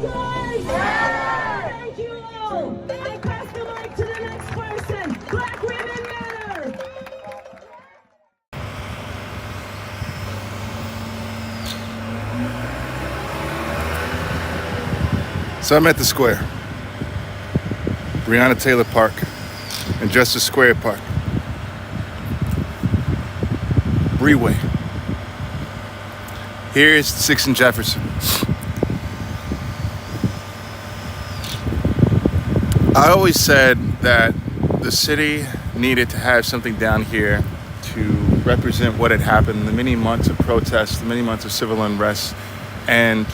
Guys! Yeah! Thank you all! I pass the mic to the next person. Black women matter! So I'm at the square, Breonna Taylor Park and Justice Square Park, Breeway. Here's 6th and Jefferson. I always said that the city needed to have something down here to represent what had happened, the many months of protests, the many months of civil unrest, and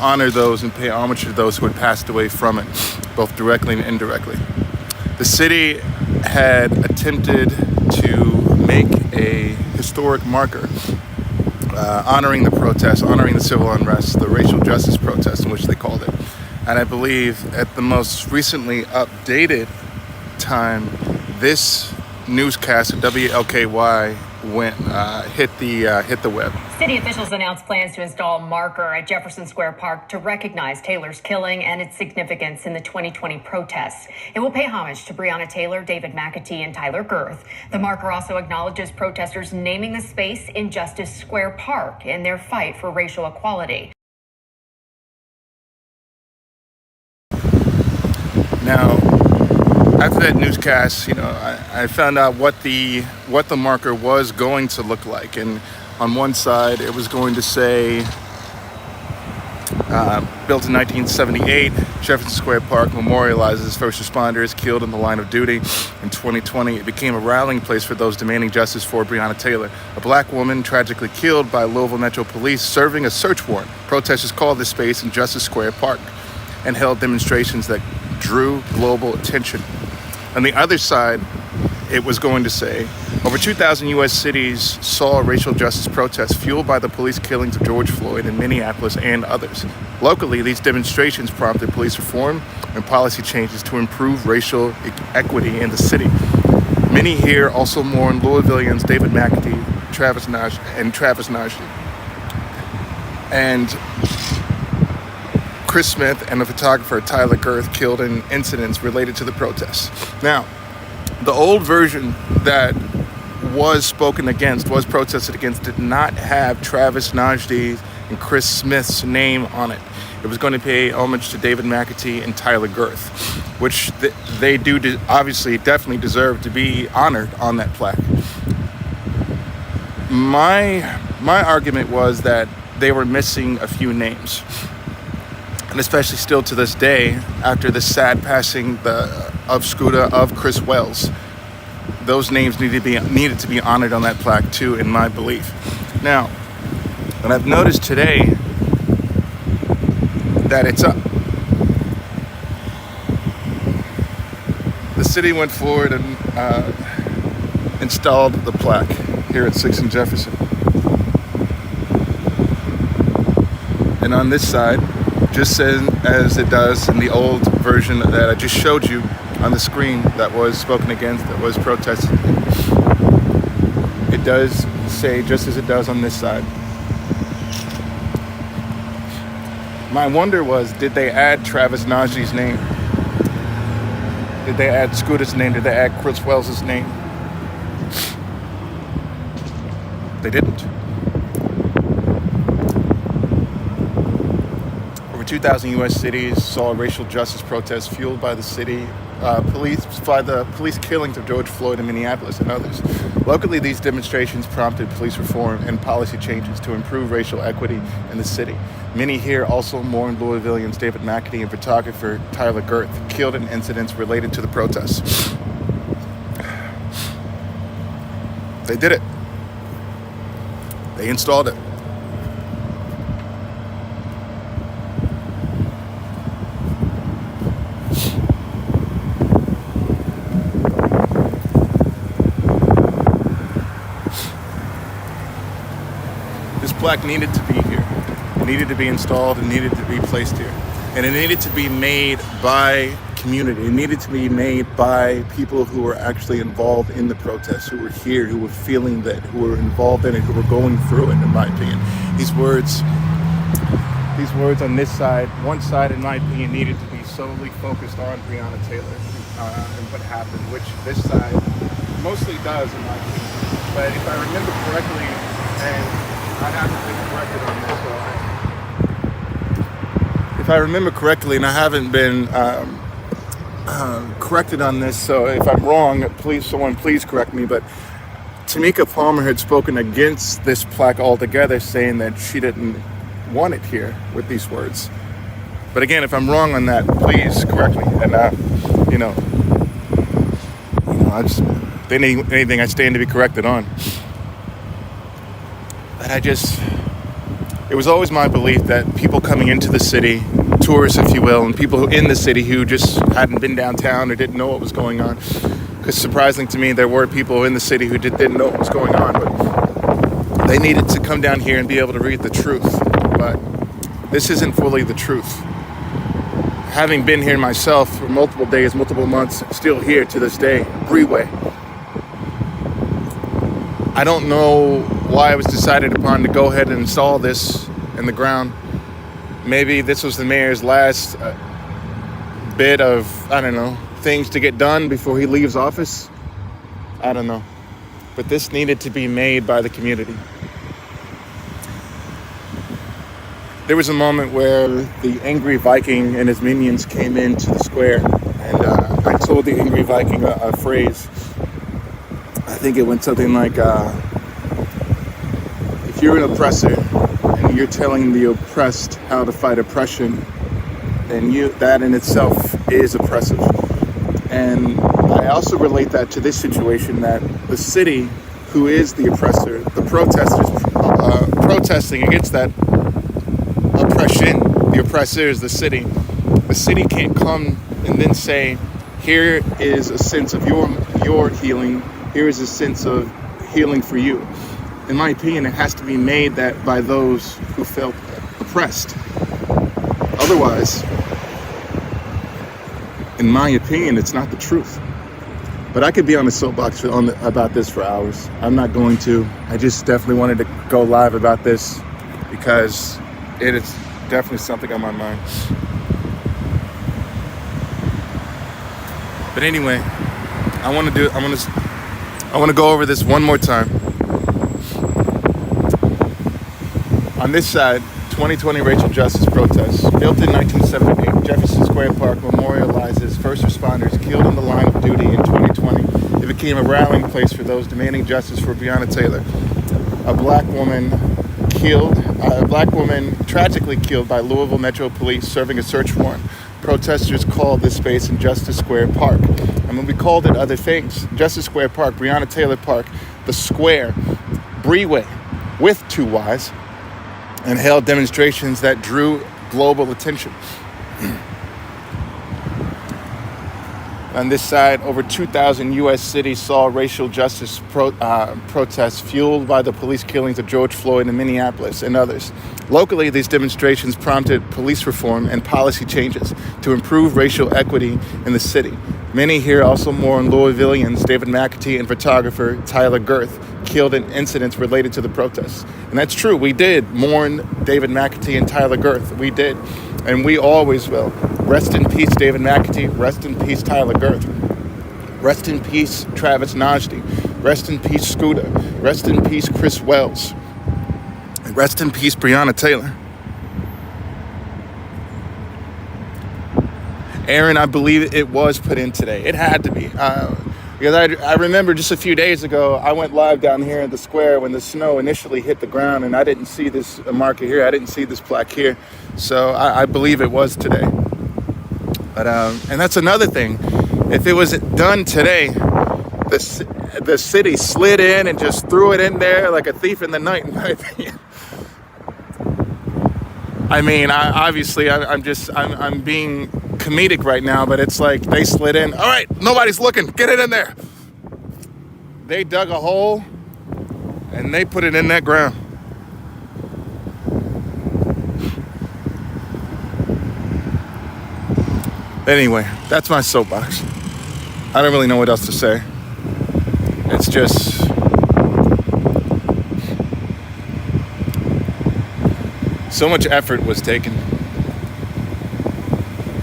honor those and pay homage to those who had passed away from it, both directly and indirectly. The city had attempted to make a historic marker honoring the protests, honoring the civil unrest, the racial justice protests in which they called it. And I believe at the most recently updated time, this newscast at WLKY hit the web. City officials announced plans to install a marker at Jefferson Square Park to recognize Taylor's killing and its significance in the 2020 protests. It will pay homage to Breonna Taylor, David McAtee, and Tyler Girth. The marker also acknowledges protesters naming the space in Justice Square Park in their fight for racial equality. Now, after that newscast, I found out what the marker was going to look like, and on one side it was going to say, built in 1978, Jefferson Square Park memorializes first responders killed in the line of duty. In 2020, it became a rallying place for those demanding justice for Breonna Taylor, a black woman tragically killed by Louisville Metro Police serving a search warrant. Protesters called this space in Justice Square Park and held demonstrations that drew global attention. On the other side, it was going to say, over 2,000 U.S. cities saw racial justice protests fueled by the police killings of George Floyd in Minneapolis and others. Locally, these demonstrations prompted police reform and policy changes to improve racial equity in the city. Many here also mourn Louisvillians David McAtee, Travis Najee, and Chris Smith and the photographer Tyler Girth killed in incidents related to the protests. Now, the old version that was spoken against, was protested against, did not have Travis Najee and Chris Smith's name on it. It was going to pay homage to David McAtee and Tyler Girth, which they do obviously definitely deserve to be honored on that plaque. My argument was that they were missing a few names. And especially still to this day, after the sad passing of Scooter, of Chris Wells, those names needed to be honored on that plaque too, in my belief. Now, what I've noticed today, that it's up. The city went forward and installed the plaque here at 6th and Jefferson. And on this side, just as it does in the old version that I just showed you on the screen that was spoken against, that was protested, it does say just as it does on this side. My wonder was, did they add Travis Najee's name? Did they add Scooter's name? Did they add Chris Wells' name? They didn't. 2,000 U.S. cities saw racial justice protests fueled by the police killings of George Floyd in Minneapolis and others. Locally, these demonstrations prompted police reform and policy changes to improve racial equity in the city. Many here also mourn Louisvillians David McAtee and photographer Tyler Girth, killed in incidents related to the protests. They did it. They installed it. Plaque needed to be here. It needed to be installed and needed to be placed here. And it needed to be made by community. It needed to be made by people who were actually involved in the protests, who were here, who were feeling that, who were involved in it, who were going through it, in my opinion. These words these words on this side, one side, in my opinion, needed to be solely focused on Breonna Taylor and what happened, which this side mostly does, in my opinion. But if I remember correctly, and I haven't been corrected on this, so if I remember correctly, and I haven't been corrected on this, so if I'm wrong, someone please correct me, but Tamika Palmer had spoken against this plaque altogether, saying that she didn't want it here with these words. But again, if I'm wrong on that, please correct me. And anything I stand to be corrected on. But it was always my belief that people coming into the city, tourists, if you will, and people in the city who just hadn't been downtown or didn't know what was going on. Because surprising to me, there were people in the city who didn't know what was going on, but they needed to come down here and be able to read the truth. But this isn't fully the truth. Having been here myself for multiple days, multiple months, still here to this day, Breeway. I don't know why it was decided upon to go ahead and install this in the ground. Maybe this was the mayor's last bit of, things to get done before he leaves office. I don't know. But this needed to be made by the community. There was a moment where the angry Viking and his minions came into the square, and I told the angry Viking a phrase. I think it went something like, if you're an oppressor and you're telling the oppressed how to fight oppression, then that in itself is oppressive. And I also relate that to this situation, that the city, who is the oppressor, the protesters protesting against that oppression, the oppressor is the city. The city can't come and then say, here is a sense of your healing, here is a sense of healing for you. In my opinion, it has to be made that by those who felt oppressed. Otherwise, in my opinion, it's not the truth. But I could be on a soapbox about this for hours. I'm not going to. I just definitely wanted to go live about this because it is definitely something on my mind. But anyway, I want to go over this one more time. On this side, 2020 racial justice protests. Built in 1978, Jefferson Square Park memorializes first responders killed in the line of duty in 2020. It became a rallying place for those demanding justice for Breonna Taylor, a black woman tragically killed by Louisville Metro Police serving a search warrant. Protesters called this space in Justice Square Park. I mean, we called it other things. Justice Square Park, Breonna Taylor Park, the square, Breeway, with 2 Ys, and held demonstrations that drew global attention. On this side, over 2,000 U.S. cities saw racial justice protests fueled by the police killings of George Floyd in Minneapolis and others. Locally, these demonstrations prompted police reform and policy changes to improve racial equity in the city. Many here also mourn Louisvillians David McAtee and photographer Tyler Girth, killed in incidents related to the protests. And that's true. We did mourn David McAtee and Tyler Girth. We did. And we always will. Rest in peace, David McAtee. Rest in peace, Tyler Girth. Rest in peace, Travis Najdy. Rest in peace, Scooter. Rest in peace, Chris Wells. And rest in peace, Breonna Taylor. Aaron, I believe it was put in today. It had to be. Because I remember just a few days ago, I went live down here at the square when the snow initially hit the ground, and I didn't see this marker here. I didn't see this plaque here. So I believe it was today. But and that's another thing. If it was done today, the city slid in and just threw it in there like a thief in the night, in my opinion. I mean, I'm being comedic right now, but it's like they slid in. All right, nobody's looking. Get it in there. They dug a hole and they put it in that ground. Anyway, that's my soapbox. I don't really know what else to say. It's just, So much effort was taken.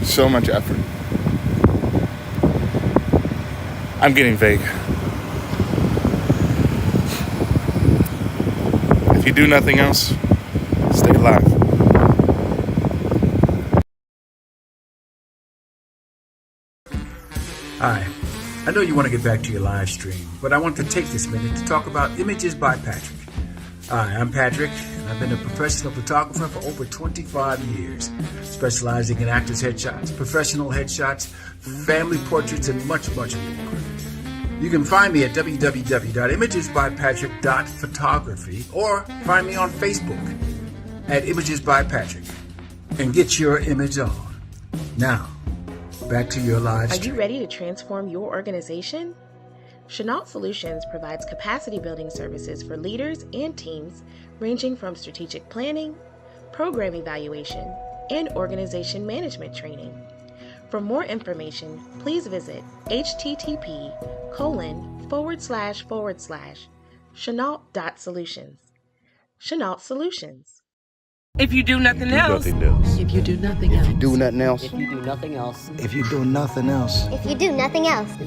So much effort. I'm getting vague. If you do nothing else, stay alive. Hi. I know you want to get back to your live stream, but I want to take this minute to talk about Images by Patrick. Hi, I'm Patrick, and I've been a professional photographer for over 25 years, specializing in actors' headshots, professional headshots, family portraits, and much, much more. You can find me at www.imagesbypatrick.photography or find me on Facebook at Images by Patrick and get your image on. Now, back to your live stream. Are you ready to transform your organization? Chenault Solutions provides capacity building services for leaders and teams ranging from strategic planning, program evaluation, and organization management training. For more information, please visit http://chenault.solutions. Chenault Solutions. If you do nothing else, If you do nothing else. If you do nothing else. If you do nothing else. If you do nothing else. If you do nothing else. If